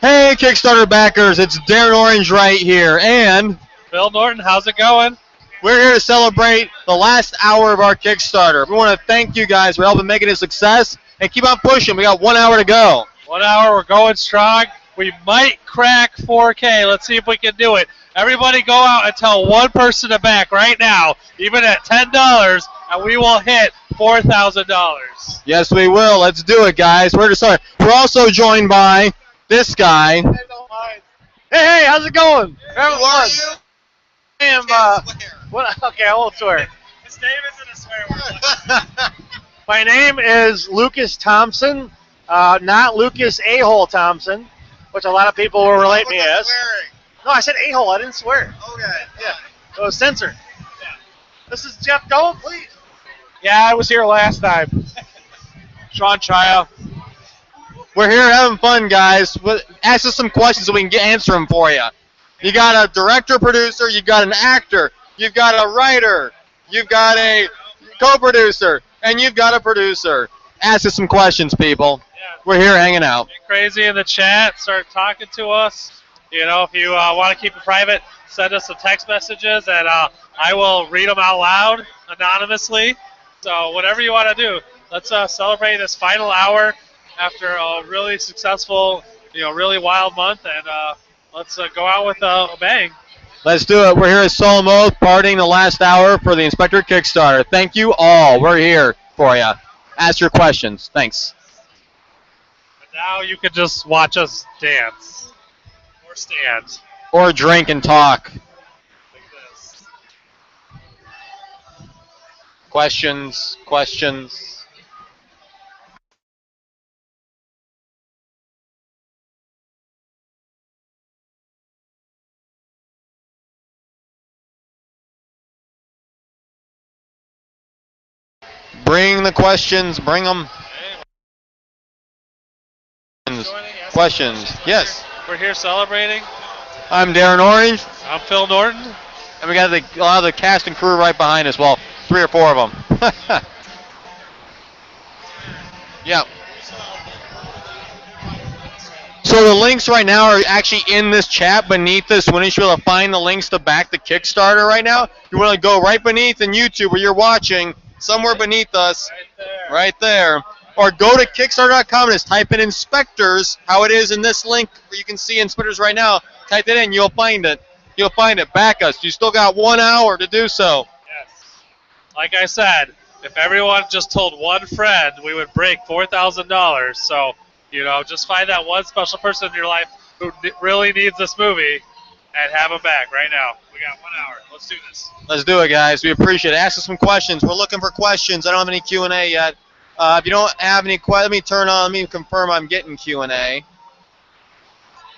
Hey, Kickstarter backers, it's Darren Orange right here, and Phil Norton, how's it going? we're here to celebrate the last hour of our Kickstarter. We want to thank you guys for helping make it a success, and keep on pushing. We got 1 hour to go. 1 hour, we're going strong. We might crack 4K. Let's see if we can do it. Everybody go out and tell one person to back right now, even at $10, and we will hit $4,000. Yes, we will. Let's do it, guys. We're also joined by this guy. Hey, how's it going? How are you? I am, okay, I won't swear. His name isn't a swear word. My name is Lucas Thompson, not Lucas A-hole Thompson, which a lot of people will relate me as. No, I said A-hole, I didn't swear. Okay. Yeah, it was censored. Yeah. This is Jeff Dolan, please. Yeah, I was here last time. Sean Chaya. We're here having fun, guys. Ask us some questions so we can answer them for you. You got a director, producer, you got an actor, you've got a writer, you've got a co-producer, and you've got a producer. Ask us some questions, people. Yeah. We're here hanging out. Get crazy in the chat. Start talking to us. You know, if you want to keep it private, send us some text messages, and I will read them out loud anonymously. So whatever you want to do, let's celebrate this final hour after a really successful, really wild month, and let's go out with a bang. Let's do it. We're here at Solemn Oath, partying the last hour for the InSpectres Kickstarter. Thank you all. We're here for you. Ask your questions. Thanks. And now you can just watch us dance. Or stand. Or drink and talk. Like this. Questions. Bring the questions. Bring them. Questions. Yes. We're here celebrating. I'm Darren Orange. I'm Phil Norton. And we got a lot of the cast and crew right behind us. Well, 3 or 4 of them. Yeah. So the links right now are actually in this chat beneath this. When you should be able to find the links to back the Kickstarter right now, you want to go right beneath in YouTube where you're watching, somewhere beneath us, right there. Or go to Kickstarter.com and just type in InSpectres, how it is in this link where you can see InSpectres right now. Type it in, you'll find it. You'll find it. Back us. You still got 1 hour to do so. Yes. Like I said, if everyone just told one friend, we would break $4,000. So, just find that one special person in your life who really needs this movie and have them back right now. We got 1 hour. Let's do this. Let's do it, guys. We appreciate it. Ask us some questions. We're looking for questions. I don't have any Q&A yet. If you don't have any questions, let me confirm I'm getting Q&A.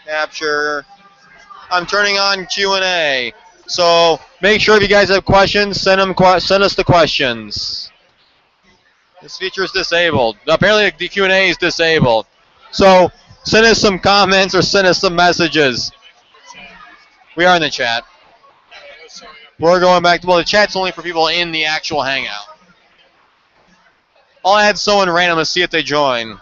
Capture. I'm turning on Q&A. So make sure if you guys have questions, send us the questions. This feature is disabled. Apparently the Q&A is disabled. So send us some comments or send us some messages. We are in the chat. We're going back to, the chat's only for people in the actual hangout. I'll add someone random and see if they join.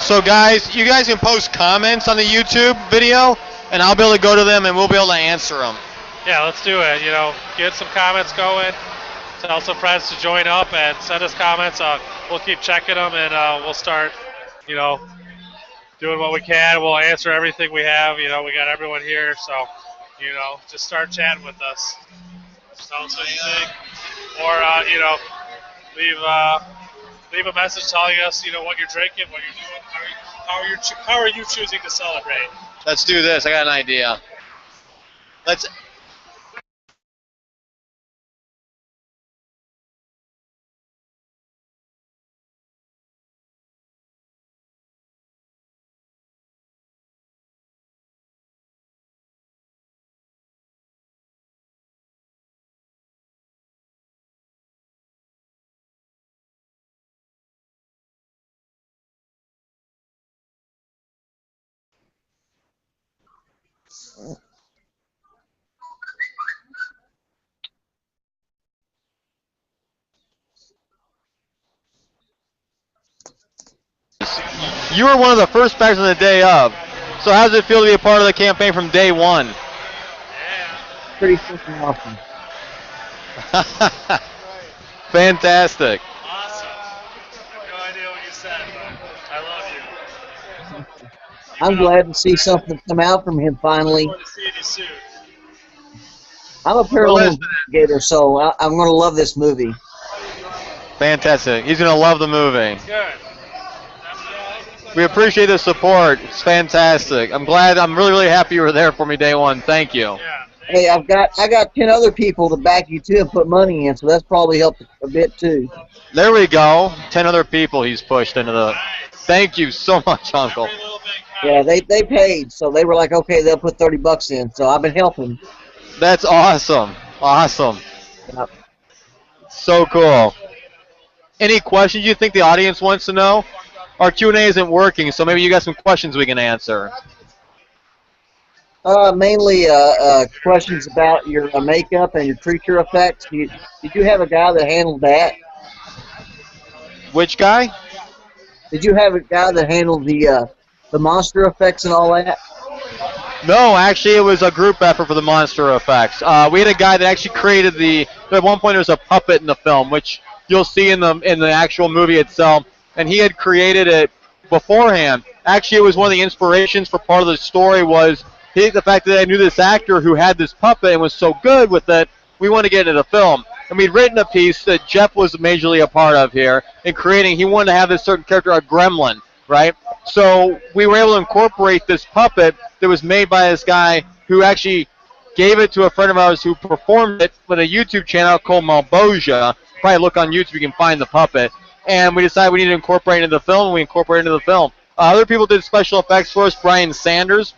So guys, you guys can post comments on the YouTube video, and I'll be able to go to them and we'll be able to answer them. Yeah, let's do it. Get some comments going. Tell some friends to join up and send us comments. We'll keep checking them, and we'll start, doing what we can. We'll answer everything we have. You know, we got everyone here, so you know, just start chatting with us. Tell us what you think, or you know, leave a message telling us, you know, what you're drinking, what you're doing, how are you choosing to celebrate. Let's do this. I got an idea. Let's. You were one of the first backs on the day of. So how does it feel to be a part of the campaign from day one? Pretty freaking awesome. Fantastic. Awesome. I have no idea what you said, but I love you. I'm glad to see something come out from him finally. Look forward to seeing you soon. I'm a parallel investigator, so I'm going to love this movie. Fantastic. He's going to love the movie. Good. We appreciate the support. It's fantastic. I'm glad. I'm really, really happy you were there for me day one. Thank you. Yeah. Hey, I got 10 other people to back you too and put money in, so that's probably helped a bit too. There we go. 10 other people he's pushed into the. Thank you so much, Uncle. Every little bit Yeah, counts. they paid, so they were like, okay, they'll put $30 in. So I've been helping. That's awesome. Awesome. Yep. So cool. Any questions you think the audience wants to know? Our Q&A isn't working, so maybe you got some questions we can answer. Mainly questions about your makeup and your creature effects. Did you have a guy that handled that? Which guy? Did you have a guy that handled the monster effects and all that? No, actually, it was a group effort for the monster effects. We had a guy that actually created the. At one point, there was a puppet in the film, which you'll see in the actual movie itself, and he had created it beforehand. Actually, it was one of the inspirations for part of the story was the fact that I knew this actor who had this puppet and was so good with it. We wanted to get into the film, and we'd written a piece that Jeff was majorly a part of here in creating. He wanted to have this certain character, a gremlin, right? So we were able to incorporate this puppet that was made by this guy who actually gave it to a friend of ours who performed it with a YouTube channel called Malbosia. Probably look on YouTube, you can find the puppet. And we decided we needed to incorporate it into the film, and we incorporated it into the film. Other people did special effects for us. Brian Sanders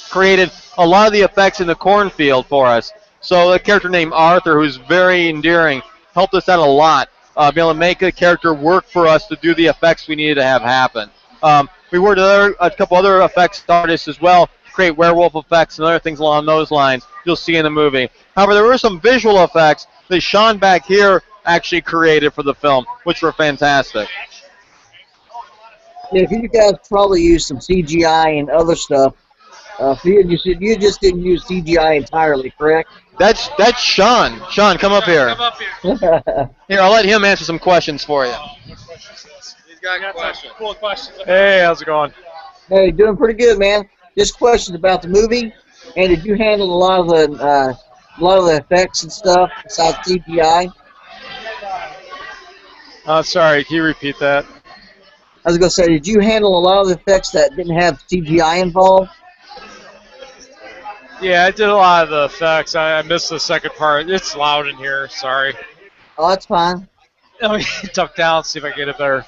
created a lot of the effects in the cornfield for us. So a character named Arthur, who's very endearing, helped us out a lot. Be able to make a character work for us to do the effects we needed to have happen. We worked with a couple other effects artists as well to create werewolf effects and other things along those lines you'll see in the movie. However, there were some visual effects that Sean back here actually created for the film, which were fantastic. Yeah, you guys probably used some CGI and other stuff. You just didn't use CGI entirely, correct? That's Sean. Sean, come up here. Come up here. Here, I'll let him answer some questions for you. He's got questions. Cool questions. Hey, how's it going? Hey, doing pretty good, man. Just questions about the movie, and did you handle a lot of the effects and stuff besides CGI? Sorry, can you repeat that? I was gonna say, did you handle a lot of the effects that didn't have CGI involved? Yeah, I did a lot of the effects. I missed the second part. It's loud in here. Sorry. Oh, that's fine. Let me duck down, see if I can get it better.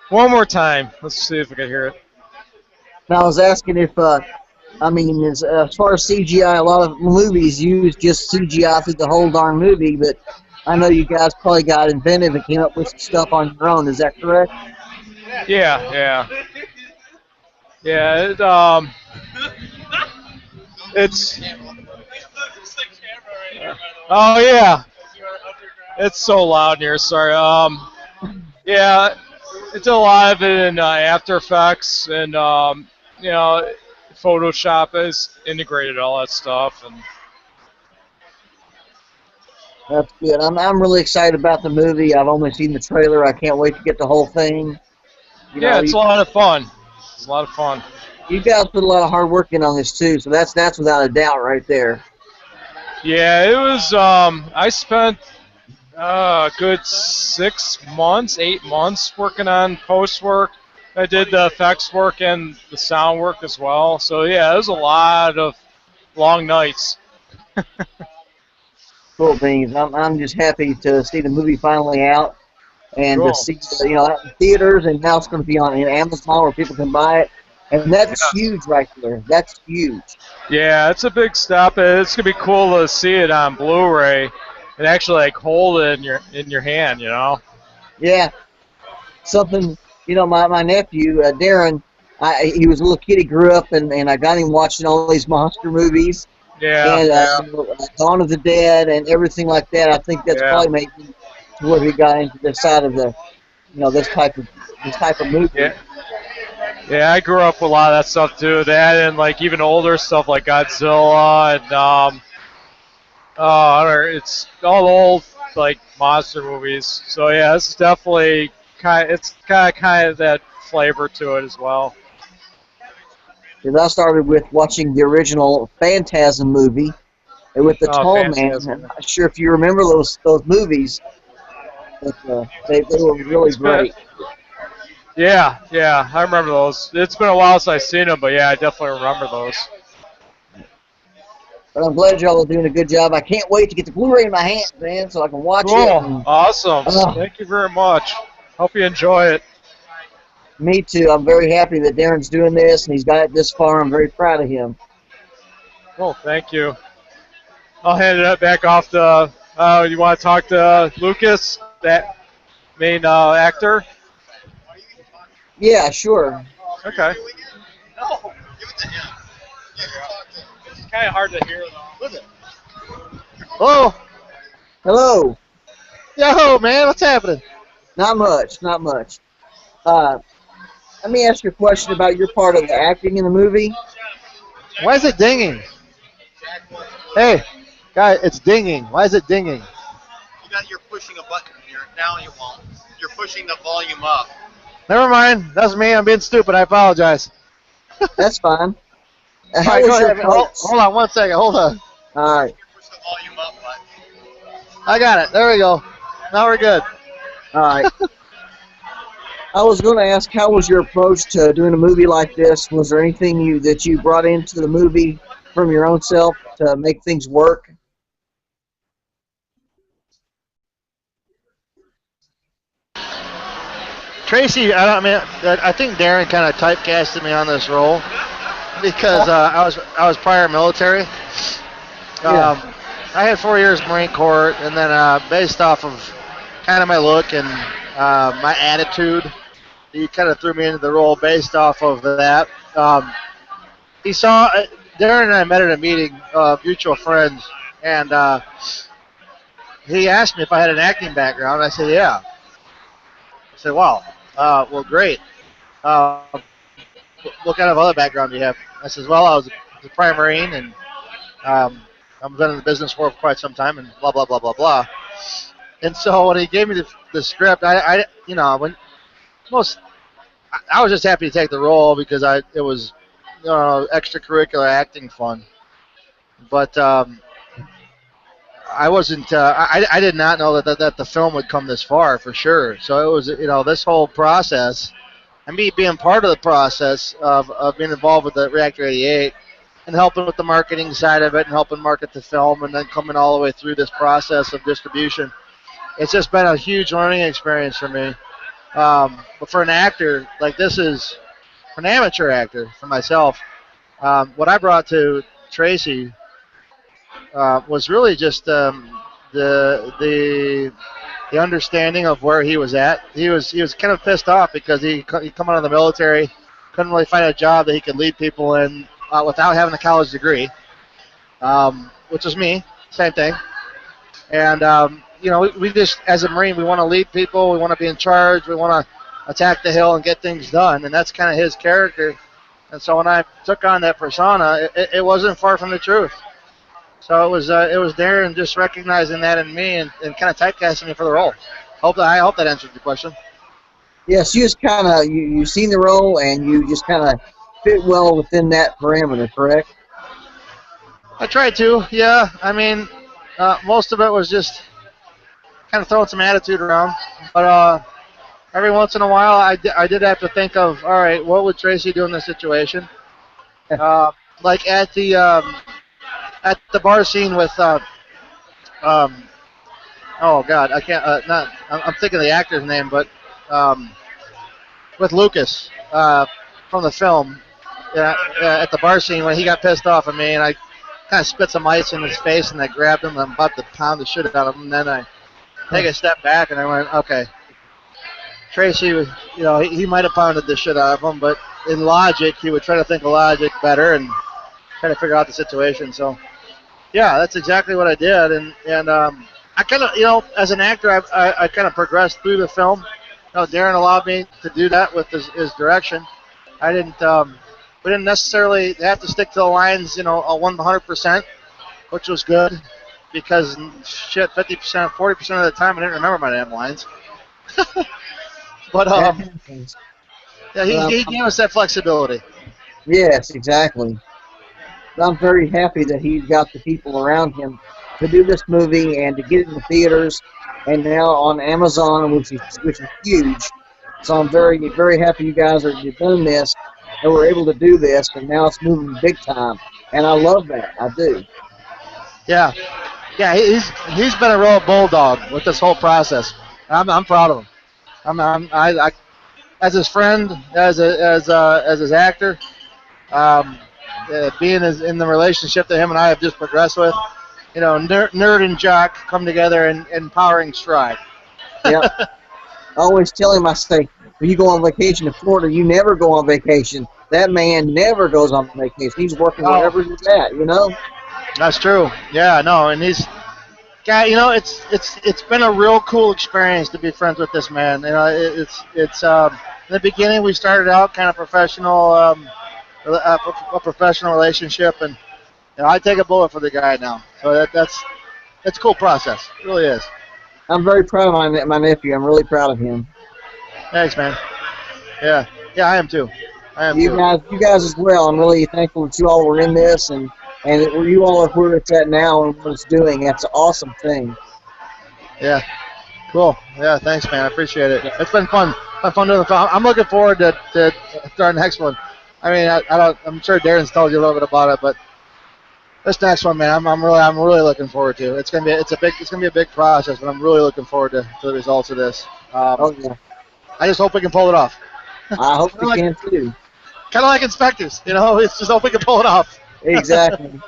One more time. Let's see if I can hear it. Now, I was asking if, as far as CGI, a lot of movies use just CGI through the whole darn movie, but I know you guys probably got inventive and came up with some stuff on your own. Is that correct? Yeah. It's. Oh yeah. It's so loud in here. Sorry. Yeah, it's a lot of it in After Effects and Photoshop has integrated all that stuff and. That's good. I'm really excited about the movie. I've only seen the trailer. I can't wait to get the whole thing. Yeah, it's a lot of fun. It's a lot of fun. You guys put a lot of hard work in on this too, so that's without a doubt right there. Yeah, it was. I spent a good 6 months, 8 months working on post work. I did the effects work and the sound work as well. So yeah, it was a lot of long nights. Cool beans. I'm just happy to see the movie finally out and to Cool. see out in theaters, and now it's going to be on Amazon where people can buy it, and that's huge right there. That's huge. Yeah, it's a big step. It's gonna be cool to see it on Blu-ray and actually like hold it in your hand. Yeah, something. My nephew Darren, he was a little kid. He grew up, and I got him watching all these monster movies Yeah. and Dawn of the Dead and everything like that. I think that's Yeah. probably made him to where he got into this side of the, this type of movie. Yeah. Yeah, I grew up with a lot of that stuff too. That and like even older stuff like Godzilla and I don't know, it's all old like monster movies. So yeah, this is definitely it's kind of that flavor to it as well. Because I started with watching the original Phantasm movie with the Oh, Tall Man. Phantasm. I'm not sure if you remember those movies, but they were really great. Yeah, I remember those. It's been a while since I've seen them, but yeah, I definitely remember those. But I'm glad y'all are doing a good job. I can't wait to get the Blu-ray in my hands, man, so I can watch it. Cool, And, awesome. Thank you very much. Hope you enjoy it. me too. I'm very happy that Darren's doing this, and he's got it this far. I'm very proud of him. Cool, thank you. I'll hand it back off to. You want to talk to Lucas, that main actor? Yeah, sure. Okay. No, give it to him. It's kind of hard to hear though. Hello. Hello. Yo, man, what's happening? Not much. Let me ask you a question about your part of the acting in the movie. Why is it dinging? Hey, guy, it's dinging. Why is it dinging? You're pushing a button here. Now you won't. You're pushing the volume up. Never mind. That's me. I'm being stupid. I apologize. That's fine. All How right, was go your ahead. Hold on 1 second. Hold on. All right. Push the volume up button. I got it. There we go. Now we're good. All right. I was going to ask, how was your approach to doing a movie like this? Was there anything that you brought into the movie from your own self to make things work? Tracy, I think Darren kind of typecasted me on this role because I was prior military. Yeah. I had 4 years Marine Corps, and then based off of kind of my look and my attitude, he kind of threw me into the role based off of that. He saw Darren and I met at a meeting, mutual friends, and he asked me if I had an acting background. I said, yeah. I said, wow. Well, great. What kind of other background do you have? I said, well, I was a prior Marine, and I've been in the business for quite some time, and blah, blah, blah, blah, blah. And so when he gave me the script, I was just happy to take the role because it was extracurricular acting fun. But I wasn't. I did not know that the film would come this far for sure. So it was this whole process, and me being part of the process of being involved with the Reactor 88 and helping with the marketing side of it and helping market the film and then coming all the way through this process of distribution. It's just been a huge learning experience for me. But for an actor, like this is, for an amateur actor, for myself, what I brought to Tracy was really just the understanding of where he was at. He was kind of pissed off because he come out of the military, couldn't really find a job that he could lead people in without having a college degree, which was me, same thing. And we just, as a Marine, we want to lead people, we want to be in charge, we want to attack the hill and get things done, and that's kind of his character. And so when I took on that persona, it wasn't far from the truth. So it was Darren just recognizing that in me and kind of typecasting me for the role. I hope that answered your question. Yes, you just kind of you seen the role and you just kind of fit well within that parameter, correct? I tried to, yeah. I mean, most of it was just kind of throwing some attitude around. But every once in a while, I did have to think of, all right, what would Tracy do in this situation? Like at the bar scene with, um, oh God, I can't, not, I'm thinking of the actor's name, but with Lucas from the film, at the bar scene when he got pissed off at me and I kind of spit some ice in his face and I grabbed him and I'm about to pound the shit out of him. And then I take a step back and I went, okay, Tracy, he might have pounded the shit out of him, but in logic, he would try to think of logic better and try to figure out the situation. So, yeah, that's exactly what I did. And I kind of, as an actor, I kind of progressed through the film. Darren allowed me to do that with his direction. I didn't, we didn't necessarily have to stick to the lines, 100%, which was good because shit, 50%, 40% of the time I didn't remember my damn lines. But yeah, he gave us that flexibility. Yes, exactly. I'm very happy that he's got the people around him to do this movie and to get it in the theaters and now on Amazon, which is huge. So I'm very, very happy you guys are doing this and we're able to do this, and now it's moving big time. And I love that. I do. Yeah, he's been a real bulldog with this whole process. I'm proud of him. I as his friend, as his actor, being in the relationship that him and I have just progressed with, nerd and jock come together in empowering stride. Yeah. I always tell him, I say, when you go on vacation to Florida, you never go on vacation. That man never goes on vacation. He's working wherever he's at, That's true. Yeah, no, and he's, God, it's been a real cool experience to be friends with this man. It's in the beginning we started out kind of professional, a professional relationship, and I take a bullet for the guy now. So that's a cool process. It really is. I'm very proud of my nephew. I'm really proud of him. Thanks, man. Yeah, I am too. You guys as well. I'm really thankful that you all were in this, and you all are where it's at now and what it's doing. That's an awesome thing. Yeah, cool. Yeah, thanks, man. I appreciate it. It's been fun. Fun doing the film. I'm looking forward to our next one. I mean, I'm sure Darren's told you a little bit about it, but this next one, man, I'm really looking forward to. It's gonna be a big process, but I'm really looking forward to the results of this. Yeah. I just hope we can pull it off. I hope we can too. Kind of like InSpectres, it's just hope we can pull it off. Exactly.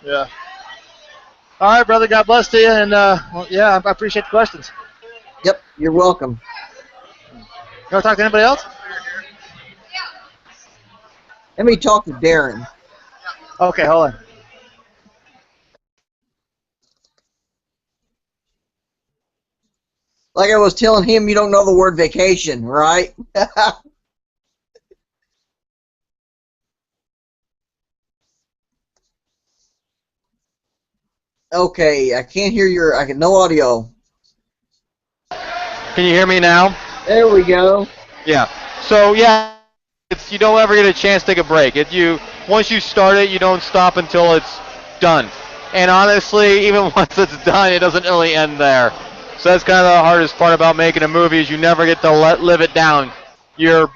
Yeah. All right, brother. God bless to you, and I appreciate the questions. Yep, you're welcome. You want to talk to anybody else? Let me talk to Darren. Okay, hold on. Like I was telling him, you don't know the word vacation, right? Okay, I can't hear I get no audio. Can you hear me now? There we go. Yeah. So yeah, you don't ever get a chance to take a break. Once you start it, you don't stop until it's done. And honestly, even once it's done, it doesn't really end there. So that's kind of the hardest part about making a movie is you never get to live it down. You're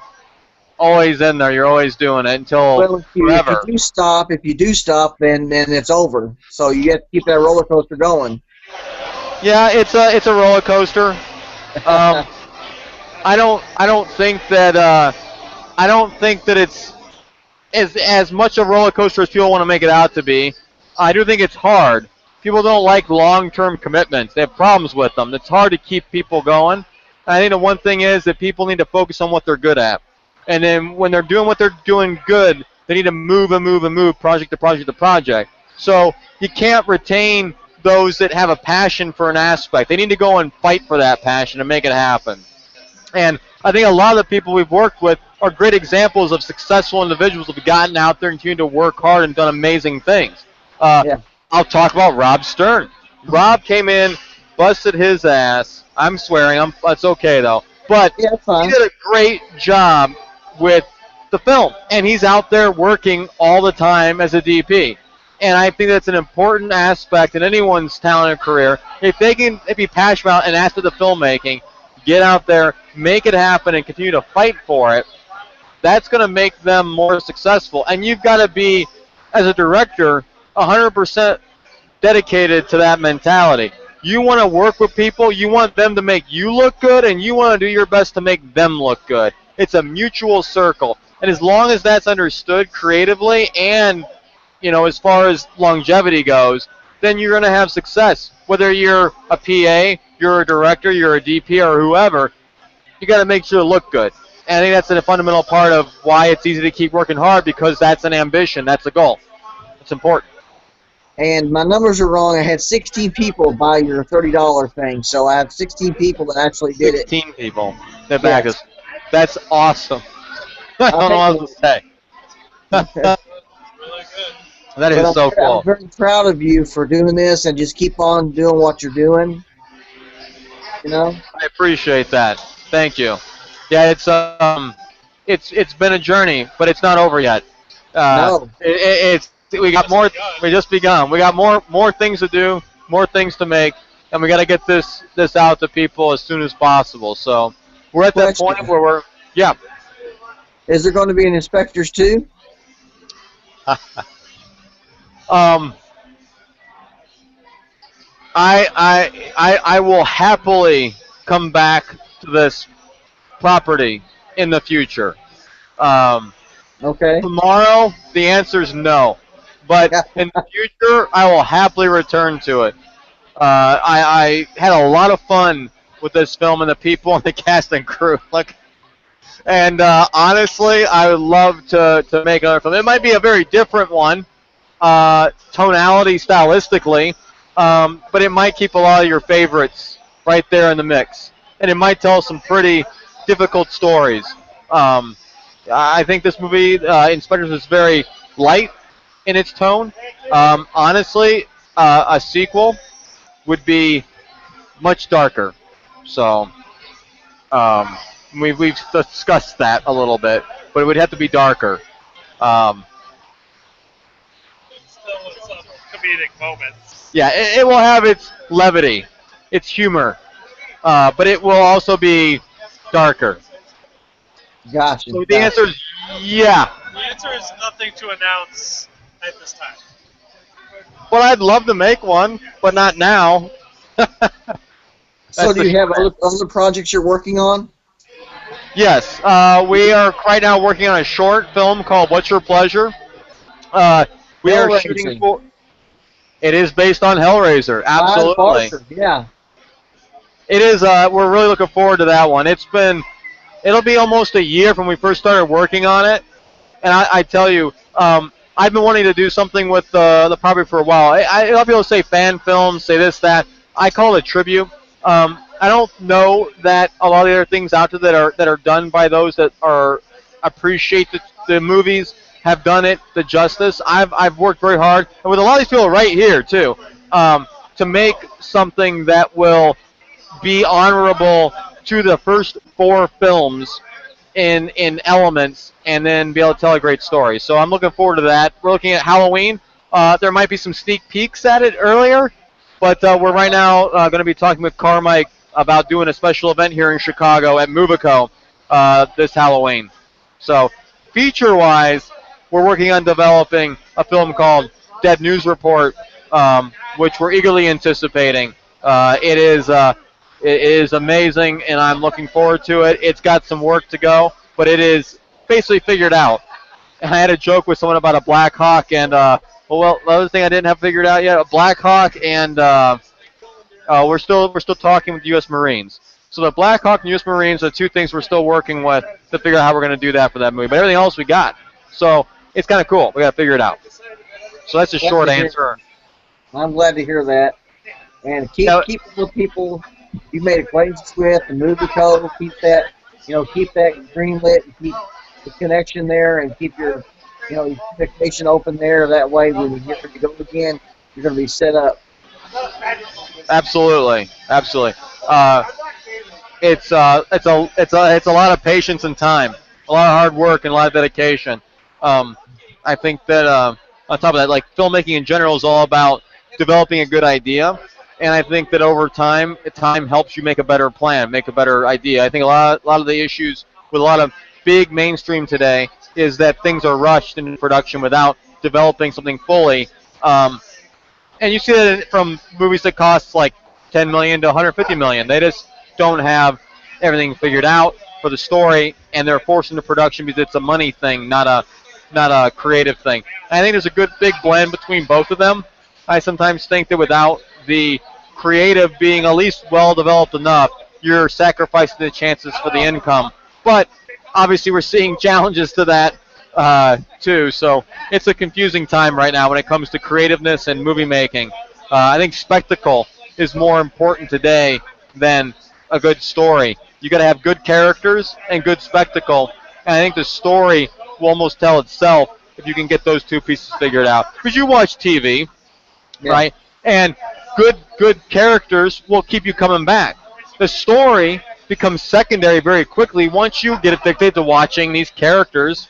always in there. You're always doing it until forever. If you do stop, then it's over. So you have to keep that roller coaster going. Yeah, it's a roller coaster. I don't think that it's as much a roller coaster as people want to make it out to be. I do think it's hard. People don't like long-term commitments. They have problems with them. It's hard to keep people going. I think the one thing is that people need to focus on what they're good at. And then when they're doing what they're doing good, they need to move and move and move project to project to project. So you can't retain those that have a passion for an aspect. They need to go and fight for that passion and make it happen. And I think a lot of the people we've worked with are great examples of successful individuals who have gotten out there and continued to work hard and done amazing things. I'll talk about Rob Stern. Rob came in, busted his ass. I'm swearing. It's okay, though. But Yeah, that's he fine. did a great job with the film, and he's out there working all the time as a DP. And I think that's an important aspect in anyone's talented career. If they can be passionate about and after the filmmaking, get out there, make it happen, and continue to fight for it, that's going to make them more successful. And you've got to be, as a director, 100% dedicated to that mentality. You want to work with people, you want them to make you look good, and you want to do your best to make them look good. It's a mutual circle. And as long as that's understood creatively and, as far as longevity goes, then you're going to have success. Whether you're a PA, you're a director, you're a DP, or whoever, you got to make sure to look good. And I think that's a fundamental part of why it's easy to keep working hard, because that's an ambition, that's a goal. It's important. And my numbers are wrong. I had 16 people buy your $30 thing, so I have 16 people that actually did it. 16 people that back us. That's awesome. I don't know what else to say. Really good. That is so cool. I'm very proud of you for doing this, and just keep on doing what you're doing. I appreciate that. Thank you. Yeah, it's been a journey, but it's not over yet. No. We got more. We just begun. We got more things to do, more things to make, and we got to get this out to people as soon as possible. So we're at that point where we're Is there going to be an InSpectres too? I will happily come back to this property in the future. Okay. Tomorrow, the answer is no. But in the future, I will happily return to it. I had a lot of fun with this film and the people and the cast and crew. And honestly, I would love to make another film. It might be a very different one, tonality, stylistically, but it might keep a lot of your favorites right there in the mix. And it might tell some pretty difficult stories. I think this movie, InSpectres, is very light in its tone. Honestly, a sequel would be much darker. So we've discussed that a little bit, but it would have to be darker. Still with some comedic moments. Yeah, it will have its levity, its humor, but it will also be darker. Gotcha. So the answer is yeah. The answer is nothing to announce at this time. Well, I'd love to make one, but not now. So do you have other projects you're working on? Yes, we are right now working on a short film called What's Your Pleasure? We are shooting for... It is based on Hellraiser, absolutely. Yeah. It is, we're really looking forward to that one. It'll be almost a year from when we first started working on it. And I tell you, I've been wanting to do something with the property for a while. A lot of people say fan films, say this, that. I call it a tribute. I don't know that a lot of the other things out there that are done by those that appreciate the movies have done it the justice. I've worked very hard, and with a lot of these people right here too, to make something that will be honorable to the first 4 films in elements, and then be able to tell a great story. So I'm looking forward to that. We're looking at Halloween. There might be some sneak peeks at it earlier, but we're right now going to be talking with Carmike about doing a special event here in Chicago at Movico this Halloween. So feature-wise, we're working on developing a film called Dead News Report, which we're eagerly anticipating. It is amazing, and I'm looking forward to it. It's got some work to go, but it is basically figured out. And I had a joke with someone about a Black Hawk, and the other thing I didn't have figured out yet, a Black Hawk, and we're still talking with U.S. Marines. So the Black Hawk and U.S. Marines are 2 things we're still working with to figure out how we're going to do that for that movie. But everything else we got. So it's kind of cool. We got to figure it out. So that's a short answer. I'm glad to hear that. And keep the people you made acquaintance with, the movie code, keep that greenlit, and keep the connection there, and keep your communication open there. That way, when you get ready to go again, you're going to be set up. Absolutely. it's a lot of patience and time, a lot of hard work and a lot of dedication. I think that on top of that, like filmmaking in general is all about developing a good idea, and I think that over time helps you make a better plan, make a better idea. I think a lot of the issues with a lot of big mainstream today is that things are rushed into production without developing something fully. And you see that from movies that cost like 10 million to 150 million. They just don't have everything figured out for the story, and they're forced into production because it's a money thing, not a creative thing. I think there's a good big blend between both of them. I sometimes think that without the creative being at least well developed enough, you're sacrificing the chances for the income. But obviously, we're seeing challenges to that too. So it's a confusing time right now when it comes to creativeness and movie making. I think spectacle is more important today than a good story. You got to have good characters and good spectacle, and I think the story will almost tell itself if you can get those two pieces figured out. Because you watch TV, right? And good characters will keep you coming back. The story becomes secondary very quickly once you get addicted to watching these characters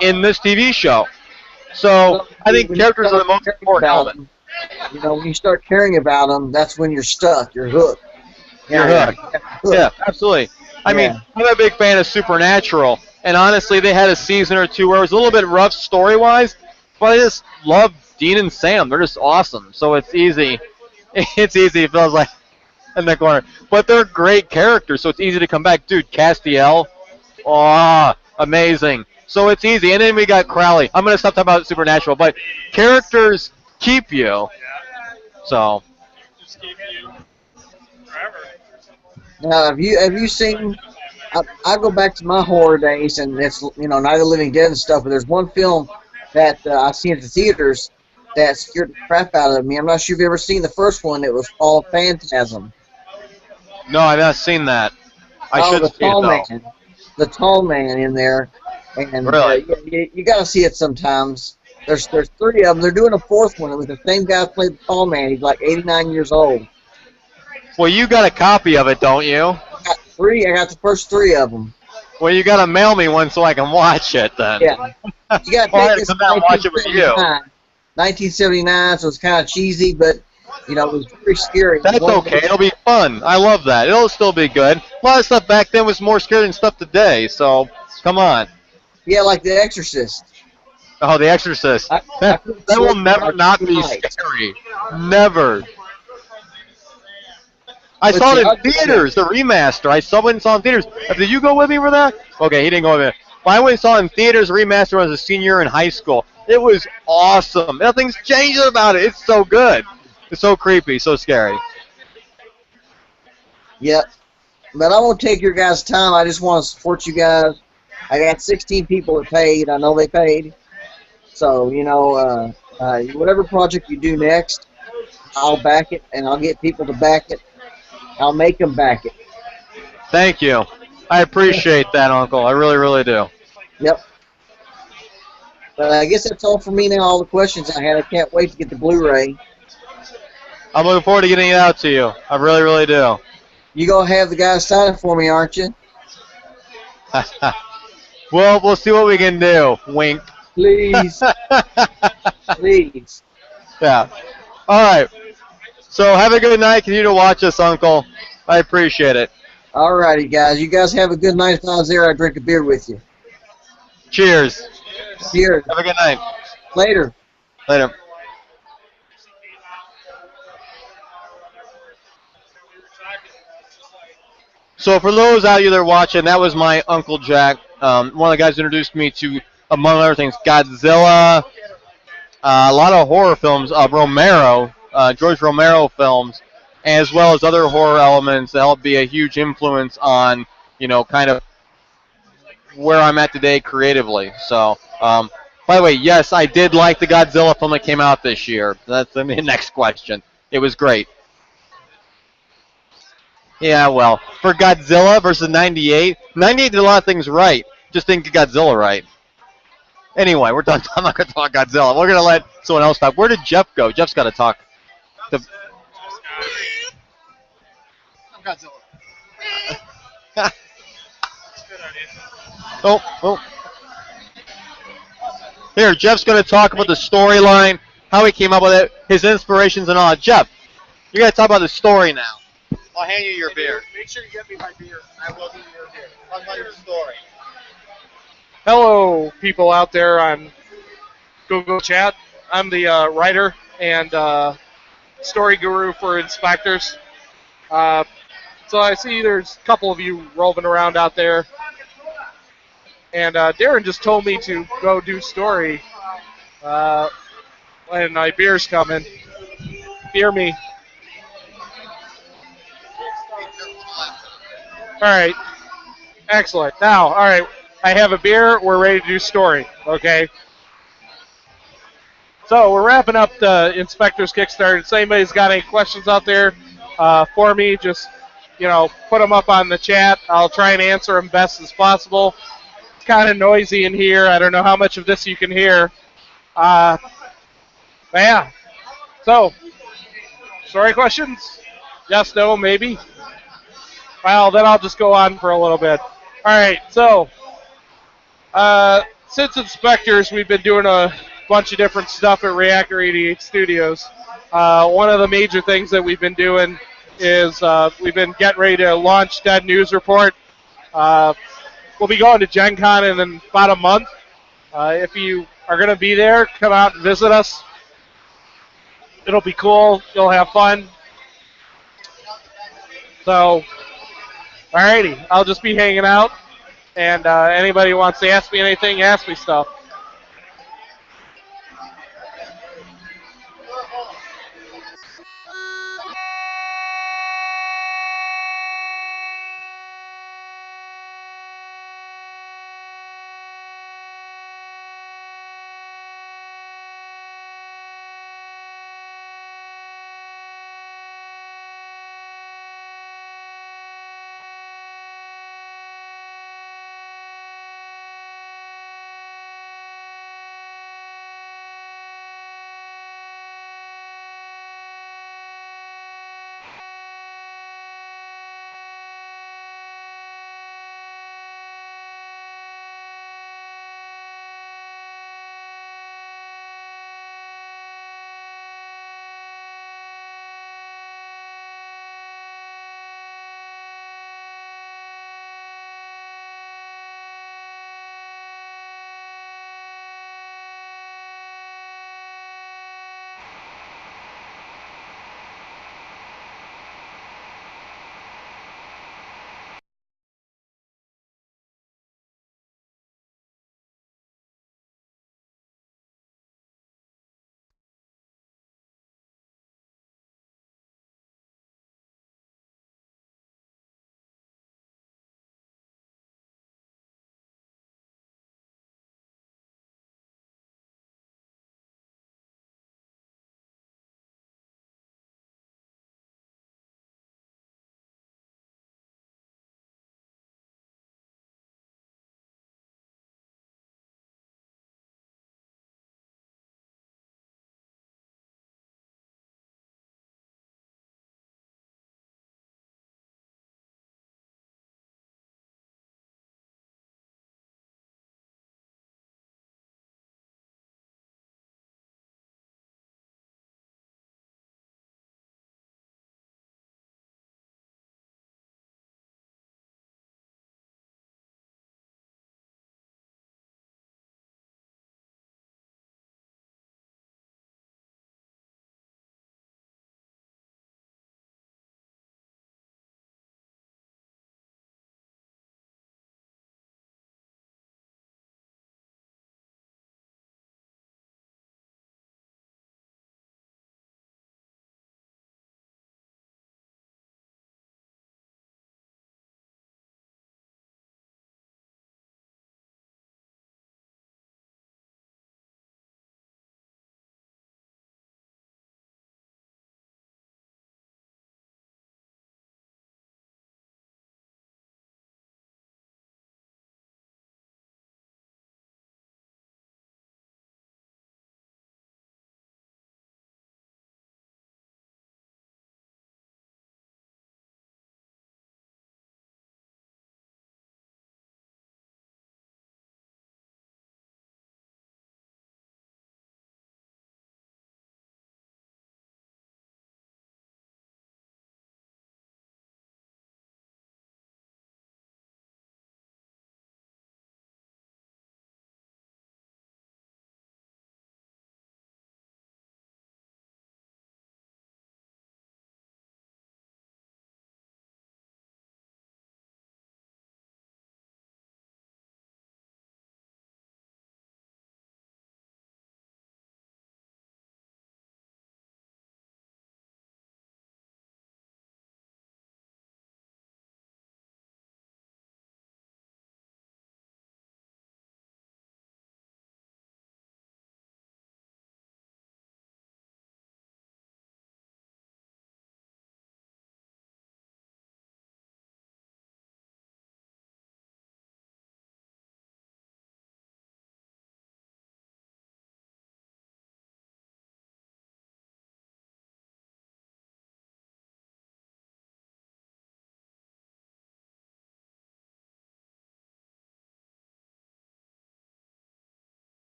in this TV show. So I think characters are the most important element. You know, when you start caring about them, that's when you're stuck. You're hooked. You're hooked. Yeah, absolutely. I mean, I'm a big fan of Supernatural, and honestly, they had a season or two where it was a little bit rough story-wise, but I just love Dean and Sam. They're just awesome. So it's easy. It's easy. It feels like in the corner. But they're great characters, so it's easy to come back. Dude, Castiel, amazing. So it's easy. And then we got Crowley. I'm going to stop talking about Supernatural, but characters keep you. So. Just keep you forever. Now, have you seen? I go back to my horror days, and it's Night of the Living Dead and stuff. But there's one film that I seen at the theaters that scared the crap out of me. I'm not sure if you've ever seen the first one. It was called Phantasm. No, I've not seen that. I should see it though. Man, the tall man in there, and really? You got to see it sometimes. There's 3 of them. They're doing a 4th one. It was the same guy who played the tall man. He's like 89 years old. Well, you got a copy of it, don't you? I got 3. I got the first 3 of them. Well, you got to mail me one so I can watch it then. Yeah. You got to well, come out and watch it with you. 1979, so it's kind of cheesy, but it was very scary. That's okay. It'll be fun. I love that. It'll still be good. A lot of stuff back then was more scary than stuff today, so come on. Yeah, like The Exorcist. Oh, The Exorcist. That will never not be scary. Never. I saw it in theaters, the remaster. I saw it in theaters. Did you go with me for that? Okay, he didn't go with me. Well, I went and saw it in theaters, remaster when I was a senior in high school. It was awesome. Nothing's changed about it. It's so good. It's so creepy, so scary. Yep. But I won't take your guys' time. I just want to support you guys. I got 16 people that paid. I know they paid. So, whatever project you do next, I'll back it, and I'll get people to back it. I'll make them back it. Thank you. I appreciate that, Uncle. I really, really do. Yep. But I guess that's all for me now, all the questions I had. I can't wait to get the Blu-ray. I'm looking forward to getting it out to you. I really, really do. You going to have the guys sign it for me, aren't you? Well, we'll see what we can do. Wink. Please. Please. Yeah. All right. So have a good night. Continue to watch us, Uncle. I appreciate it. All righty, guys. You guys have a good night. If I was there, I'd drink a beer with you. Cheers. Cheers. Have a good night. Later. Later. So for those out of you that are watching, that was my Uncle Jack. One of the guys who introduced me to, among other things, Godzilla, a lot of horror films, George Romero films, as well as other horror elements that help be a huge influence on, kind of where I'm at today creatively. So, by the way, yes, I did like the Godzilla film that came out this year. That's the next question. It was great. Yeah, well, for Godzilla versus 98, 98 did a lot of things right. Just didn't get Godzilla right. Anyway, we're done. I'm not going to talk Godzilla. We're going to let someone else talk. Where did Jeff go? Jeff's got to talk. Godzilla. Oh, oh. Here, Jeff's going to talk about the storyline, how he came up with it, his inspirations and all. Jeff, you got to talk about the story now. I'll hand you your beer. Make sure you get me my beer. I will give you your beer. Talk about your story. Hello, people out there on Google Chat. I'm the writer and story guru for InSpectres. So I see there's a couple of you roving around out there. And Darren just told me to go do story when my beer's coming. Beer me. All right. Excellent. Now, all right. I have a beer. We're ready to do story. Okay. So we're wrapping up the InSpectres Kickstarter. So anybody's got any questions out there for me, just put them up on the chat. I'll try and answer them best as possible. It's kind of noisy in here. I don't know how much of this you can hear. But yeah. So, story questions? Yes, no, maybe? Well, then I'll just go on for a little bit. All right. So, since InSpectres, we've been doing a bunch of different stuff at Reactor 88 Studios. One of the major things that we've been doing is we've been getting ready to launch Dead News Report. We'll be going to Gen Con in about a month. If you are going to be there, come out and visit us. It'll be cool. You'll have fun. So, alrighty. I'll just be hanging out. And anybody who wants to ask me anything, ask me stuff.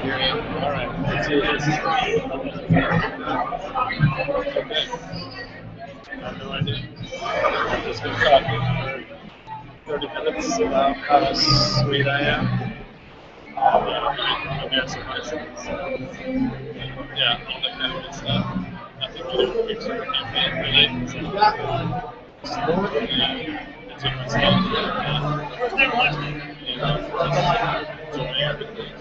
All right. Let's see this. Okay. I have no idea. I've just been talking for 30 minutes about how sweet I am. I'm answering myself. So, yeah, all that kind of good stuff. Nothing to do with Kickstarter campaign, really. So, it's myself. Enjoying everything.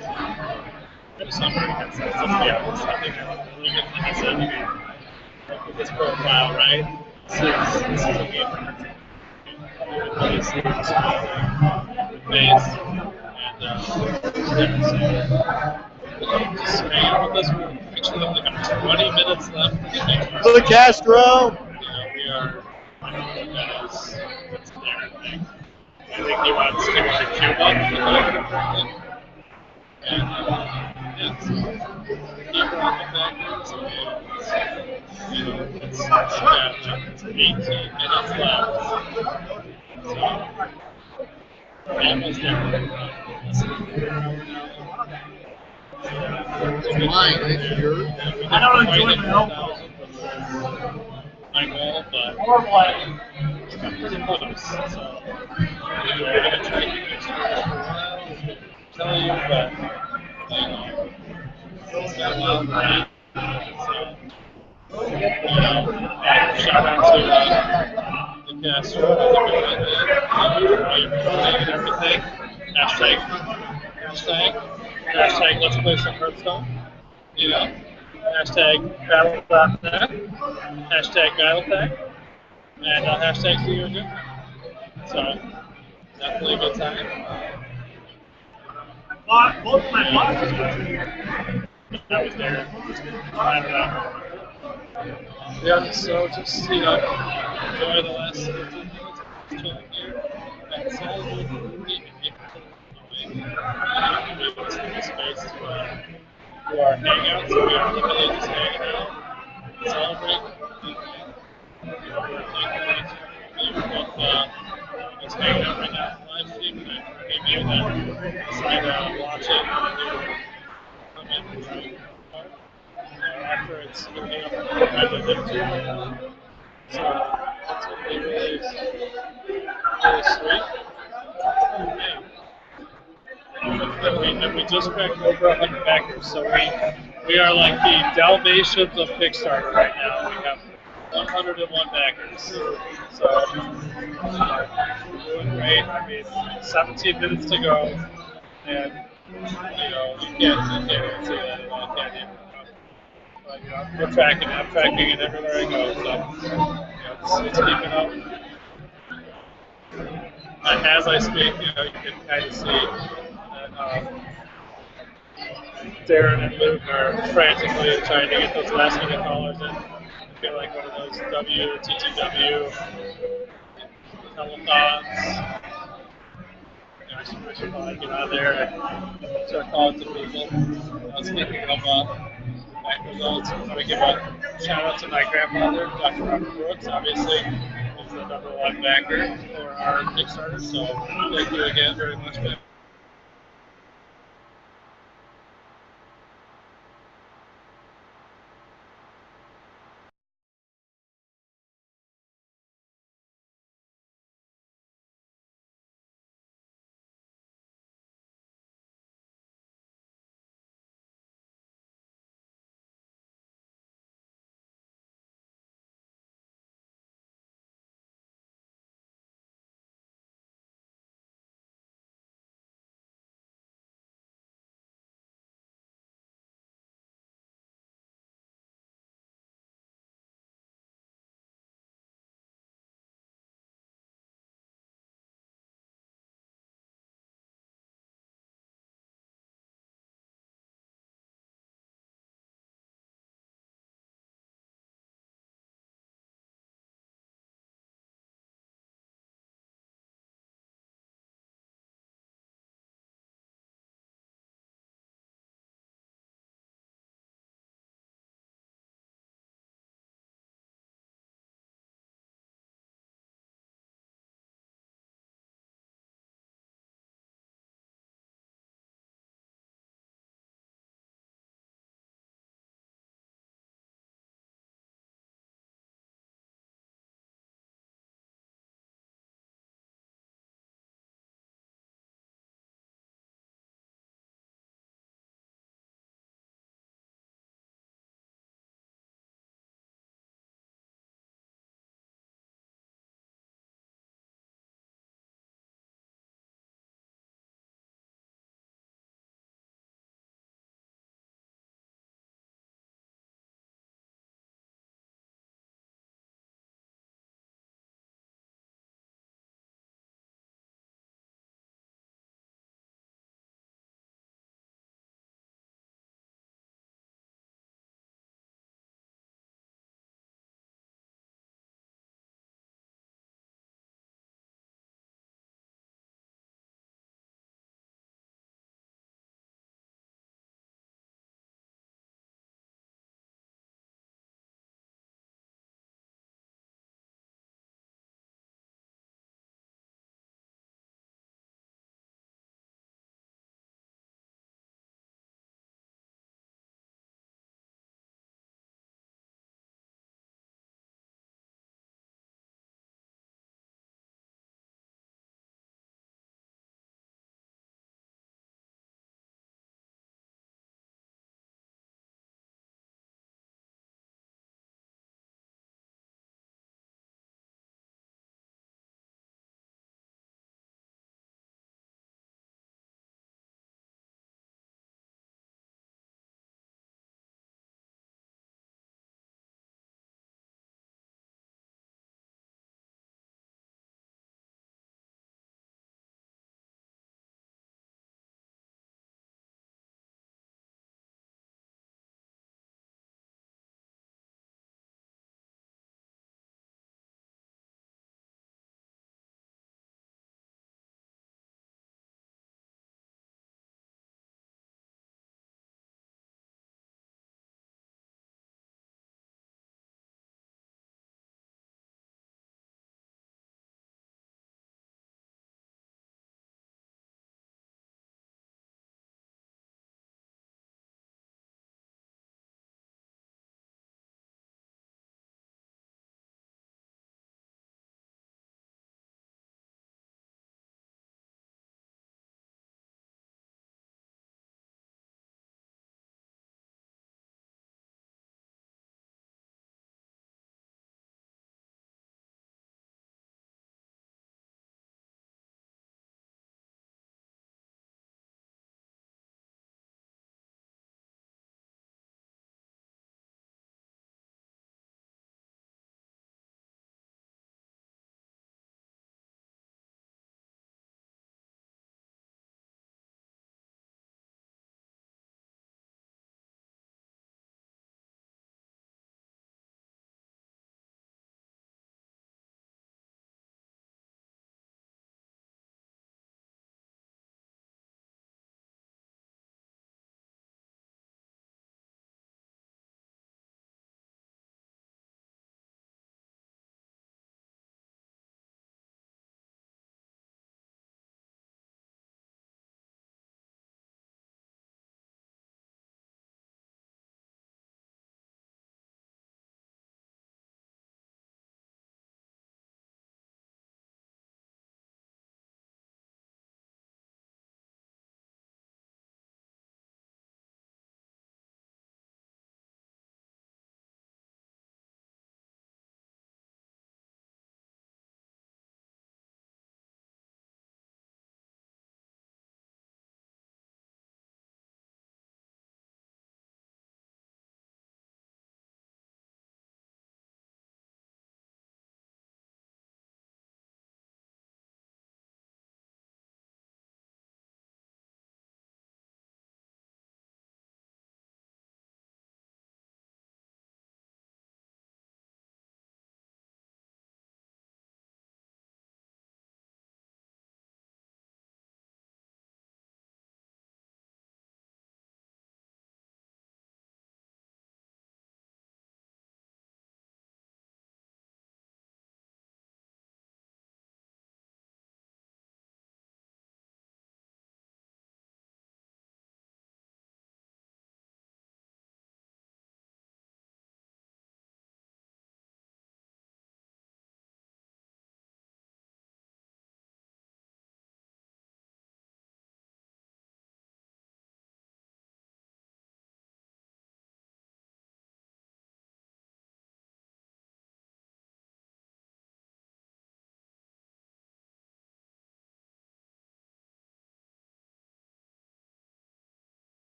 I just have very headsets. Let's be honest. I think I'm really good at the headset. Like with this profile, right? This is a game for entertainment. Everybody sees the face, and just hang out with us. We actually only have 20 minutes left. The Castro. We are. That is that's their thing. I think he wants to go to Cuba, if I remember correctly. And yeah, so keep on the backwards. It's got like 18 minutes left. So, almost there. It's mine, it's yours. I don't enjoy my goal, but it's got pretty close. So, we're going to try to keep it for a while. Tell you, but it's got a lot of money. So, shout out to the Castro and everything. Hashtag let's play some Hearthstone. Hashtag battle.net. Hashtag battletech. And hashtag see you again. So, definitely a good time. Both of my bosses were here. That was there. I don't know. Yeah, so just, enjoy the last 15 minutes of chilling here. And celebrate the week and get to the space to our hangout. So we are literally just hanging out, celebrating the weekend. We're just hanging out right now, live stream, and I gave you that side watching. After it's going to be up to the so that's going to be really sweet. Yeah. And we just cracked over 100 backers, so we are like the Dalmatians of Kickstarter right now. We have 101 backers. So we're doing great. I mean, 17 minutes to go, and you can't even say that at all, can you? But, we're tracking it. I'm tracking it everywhere I go, so it's keeping up. And as I speak, you can kind of see that Darren and Luke are frantically trying to get those last minute callers in. I feel like one of those WTTW telethons. I should probably get out there and start calling to people. I was thinking of back results. I want to give a shout out to my grandfather, Dr. Robert Brooks, obviously. He's the #1 backer for our Kickstarter, so thank you again very much, man.